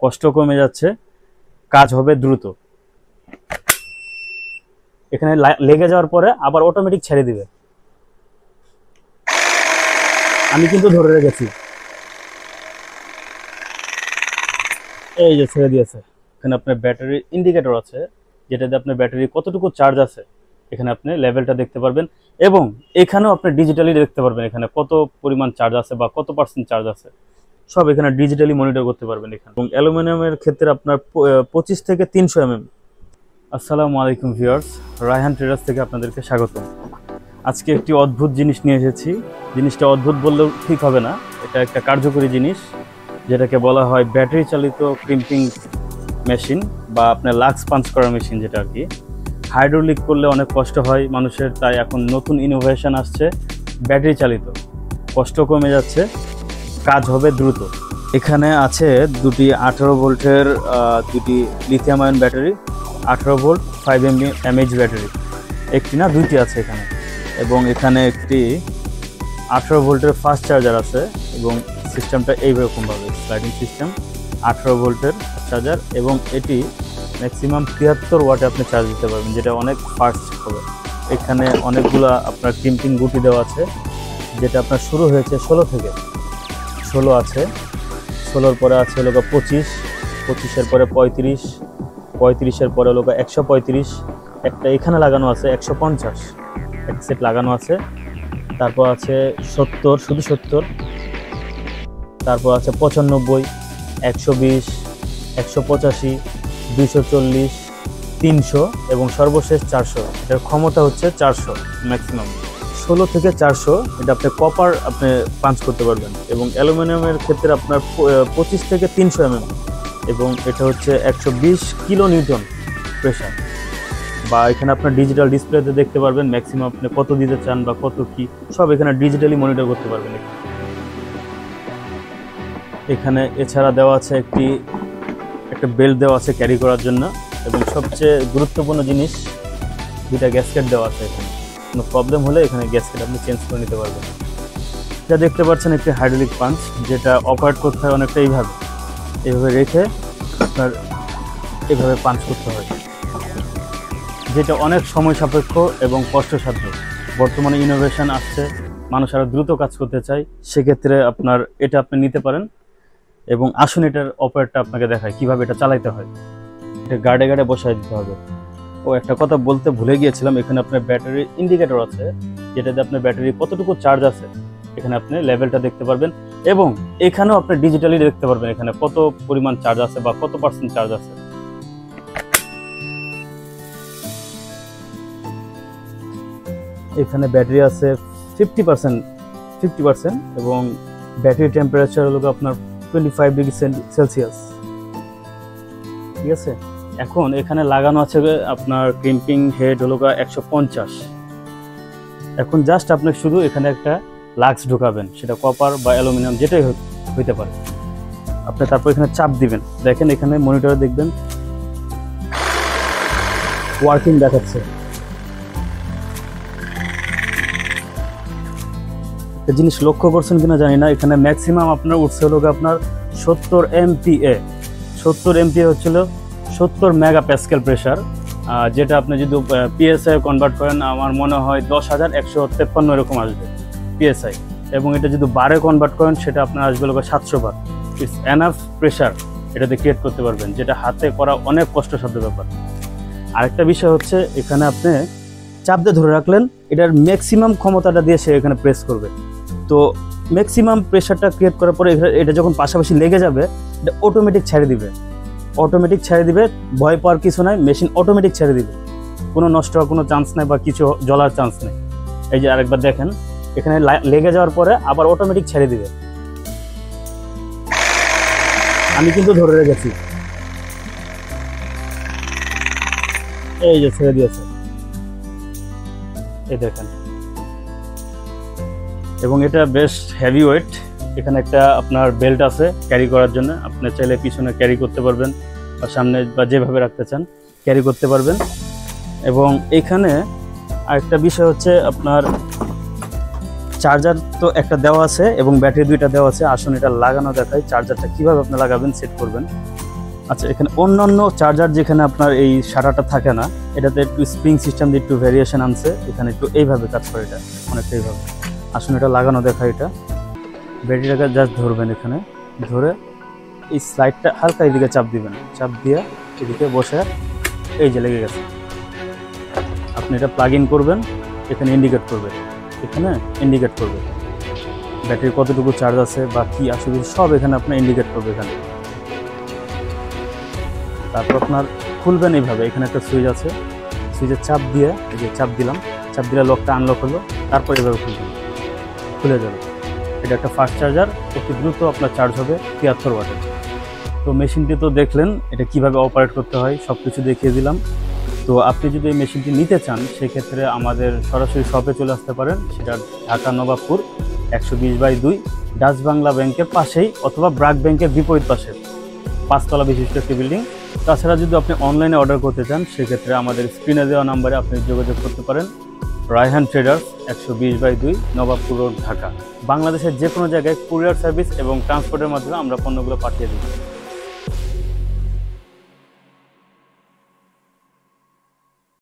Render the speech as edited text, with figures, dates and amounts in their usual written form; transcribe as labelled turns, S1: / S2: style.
S1: কষ্ট কমে যাচ্ছে, কাজ হবে দ্রুত। এখানে লেগে যাওয়ার পরে আবার অটোমেটিক ছেড়ে দিবে। আমি কিন্তু ধরে রেখেছি, এই যে ছেড়ে দিয়েছে। এখানে আপনার ব্যাটারি ইন্ডিকেটর আছে, যেটাতে আপনার ব্যাটারি কতটুকু চার্জ আছে এখানে আপনি লেভেলটা দেখতে পারবেন, এবং এখানেও আপনি ডিজিটালি দেখতে পারবেন এখানে কত পরিমাণ চার্জ আছে বা কত পার্সেন্ট চার্জ আছে, সব এখানে ডিজিটালি মনিটর করতে পারবেন এখানে। এবং অ্যালুমিনিয়ামের ক্ষেত্রে আপনার 25 থেকে 300 mm। আসসালামু আলাইকুম ভিউয়ার্স, রায়হান ট্রেডার্স থেকে আপনাদেরকে স্বাগতম। আজকে একটি অদ্ভুত জিনিস নিয়ে এসেছি। জিনিসটা অদ্ভুত বললেও ঠিক হবে না, এটা একটা কার্যকরী জিনিস, যেটাকে বলা হয় ব্যাটারি চালিত ক্রিম্পিং মেশিন বা আপনার লাক্স পাঞ্চ করার মেশিন, যেটা আর কি হাইড্রোলিক করলে অনেক কষ্ট হয় মানুষের, তাই এখন নতুন ইনোভেশন আসছে ব্যাটারি চালিত। কষ্ট কমে যাচ্ছে, কাজ হবে দ্রুত। এখানে আছে দুটি 18 ভোল্টের দুটি lithium ion battery, 18 volt 5 mAh battery, একটি না দুইটি আছে এখানে। এবং এখানে একটি 18 ভোল্টের ফাস্ট চার্জার আছে, এবং সিস্টেমটা এইরকমভাবে স্লাইডিং সিস্টেম, 18 ভোল্টের চার্জার, এবং এটি ম্যাক্সিমাম 73 ওয়াটে আপনি চার্জ দিতে পারবেন, যেটা অনেক ফাস্ট হবে। এখানে অনেকগুলো আপনার ক্রিম্পিং গুটি দেওয়া আছে, যেটা আপনার শুরু হয়েছে 16 থেকে। 16 আছে, 16-র পরে আছে লোক 25, 25-এর পরে 35, 35-এর পরে লোক 135, একটা এখানে লাগানো আছে 150, এক সেট লাগানো আছে। তারপর আছে 70, শুধু 70, তারপর আছে 95, 120, 185, 240, 300 এবং সর্বশেষ 400। এটার ক্ষমতা হচ্ছে 400 ম্যাক্সিমাম। 16 থেকে 400 এটা আপনি কপার আপনি পাঞ্চ করতে পারবেন। এবং অ্যালুমিনিয়ামের ক্ষেত্রে আপনার 25 থেকে 300 mm, এবং এটা হচ্ছে 120 কিলো নিউটন প্রেশার। বা এখানে আপনার ডিজিটাল ডিসপ্লেতে দেখতে পারবেন ম্যাক্সিমাম আপনি কত দিতে চান বা কত কি, সব এখানে ডিজিটালি মনিটর করতে পারবেন। এখানে এছাড়া দেওয়া আছে একটা বেল্ট দেওয়া আছে ক্যারি করার জন্য, এবং সবচেয়ে গুরুত্বপূর্ণ জিনিস দুইটা গ্যাসকেট দেওয়া আছে। এখানে কোনো প্রবলেম হলে এখানে গ্যাসকেট আপনি চেঞ্জ করে নিতে পারবেন। যা দেখতে পাচ্ছেন একটি হাইড্রোলিক পাঞ্চ, যেটা অপারেট করতে হয় অনেকটা এইভাবে রেখে আপনার এইভাবে পাঞ্চ করতে হয়, যেটা অনেক সময় সাপেক্ষ এবং কষ্টসাধ্য। বর্তমানে ইনোভেশন আসছে, মানুষ আরও দ্রুত কাজ করতে চায়, সেক্ষেত্রে এটা আপনি নিতে পারেন। এবং আসুন এটার অপারেটটা আপনাকে দেখায় কীভাবে এটা চালাইতে হয়। এটা গার্ডে বসাই দিতে হবে। ও একটা কথা বলতে ভুলে গিয়েছিলাম, এখানে আপনার ব্যাটারি ইন্ডিকেটর আছে, যেটাতে আপনার ব্যাটারি কতটুকু চার্জ আছে এখানে আপনি লেভেলটা দেখতে পারবেন, এবং এখানেও আপনি ডিজিটালি দেখতে পারবেন এখানে কত পরিমাণ চার্জ আছে বা কত পার্সেন্ট চার্জ আছে। এখানে ব্যাটারি আছে 50%, এবং ব্যাটারি টেম্পারেচার হলো আপনার 25 ডিগ্রি সেলসিয়াস। ঠিক আছে, এখন এখানে লাগানো আছে আপনার ক্রিম্পিং হেড হলো 150। এখন জাস্ট আপনি শুধু এখানে একটা লাক্স ঢোকাবেন, সেটা কপার বা অ্যালুমিনিয়াম যেটাই হইতে পারে। আপনি তারপর এখানে চাপ দিবেন, দেখেন এখানে মনিটরে দেখবেন ওয়ার্কিং দেখাচ্ছে। একটা জিনিস লক্ষ্য করছেন কিনা জানি না, এখানে ম্যাক্সিমাম আপনার উঠছে হলো আপনার 70 MPa। 70 MPa হচ্ছিল 70 মেগাপ্যাসকেল প্রেশার, যেটা আপনি যদি PSI কনভার্ট করেন আমার মনে হয় 10,153 এরকম আসবে PSI। এবং এটা যদি বারে কনভার্ট করেন সেটা আপনার আসবে হলো 700 বার। ইটস এনাফ প্রেশার এটাতে ক্রিয়েট করতে পারবেন, যেটা হাতে করা অনেক কষ্টসাধ্য ব্যাপার। আরেকটা বিষয় হচ্ছে, এখানে আপনি চাপ দিয়ে ধরে রাখলেন, এটার ম্যাক্সিমাম ক্ষমতাটা দিয়ে সে এখানে প্রেস করবে। তো ম্যাক্সিমাম প্রেশারটা ক্রিয়েট করার পরে এটা যখন পাশাপাশি লেগে যাবে, এটা অটোমেটিক ছেড়ে দিবে। ভয় পাওয়ার কিছু নাই, মেশিন অটোমেটিক ছেড়ে দিবে, কোনো নষ্ট হওয়ার কোনো চান্স নাই বা কিছু জ্বলার চান্স নেই। এই যে আরেকবার দেখেন, এখানে লেগে যাওয়ার পরে আবার অটোমেটিক ছেড়ে দিবে। আমি কিন্তু ধরে রেখেছি, এই যে ছেড়ে দিয়েছে, এই দেখেন। এবং এটা বেশ হেভি ওয়েট। এখানে একটা আপনার বেল্ট আছে ক্যারি করার জন্য, আপনি চাইলে পিছনে ক্যারি করতে পারবেন বা সামনে বা যেভাবে রাখতে চান ক্যারি করতে পারবেন। এবং এখানে আরেকটা বিষয় হচ্ছে, আপনার চার্জার তো একটা দেওয়া আছে এবং ব্যাটারি দুইটা দেওয়া আছে। আসুন এটা লাগানো দেখাই, চার্জারটা কীভাবে আপনি লাগাবেন, সেট করবেন। আচ্ছা, এখানে অন্যান্য চার্জার যেখানে আপনার এই শাটারটা থাকে না, এটাতে একটু স্প্রিং সিস্টেম দিয়ে একটু ভেরিয়েশন আনছে। এখানে একটু এইভাবে কাজ করে, এটা অনেকটা এইভাবে। আসুন এটা লাগানো দেখা। এটা ব্যাটারিটাকে জাস্ট ধরবেন, এখানে ধরে এই স্লাইডটা হালকা এদিকে চাপ দিবেন, চাপ দিয়ে এদিকে বসে এই যে লেগে গেছে। আপনি এটা প্লাগ ইন করবেন, এখানে ইন্ডিকেট করবে, এখানে ইন্ডিকেট করবে ব্যাটারি কতটুকু চার্জ আছে বা কি আসলে সব এখানে আপনার ইন্ডিকেট করবে এখানে। তারপর আপনার খুলবেন এইভাবে, এখানে একটা সুইচ আছে, সুইচের চাপ দিয়ে এই যে চাপ দিলাম, চাপ দিলে লকটা আনলক হলো। তারপর এভাবে খুলবেন, খুলে যাবে। এটা একটা ফাস্ট চার্জার, অতি দ্রুত আপনার চার্জ হবে 73 ওয়াটের। তো মেশিনটি তো দেখলেন, এটা কিভাবে অপারেট করতে হয় সব কিছু দেখিয়ে দিলাম। তো আপনি যদি এই মেশিনটি নিতে চান সেক্ষেত্রে আমাদের সরাসরি শপে চলে আসতে পারেন। সেটা ঢাকা নবাবপুর 120/2 ডাচ বাংলা ব্যাংকের পাশেই, অথবা ব্র্যাক ব্যাংকের বিপরীত পাশে 5 তলা বিশিষ্ট একটি বিল্ডিং। তাছাড়া যদি আপনি অনলাইনে অর্ডার করতে চান সেক্ষেত্রে আমাদের স্ক্রিনে দেওয়া নাম্বারে আপনি যোগাযোগ করতে পারেন। Raihan traders, 120/2 Nawabpur road, Dhaka. বাংলাদেশের যে কোনো জায়গায় কুরিয়ার সার্ভিস এবং ট্রান্সপোর্টের মাধ্যমে আমরা পণ্যগুলো পাঠিয়ে দিই।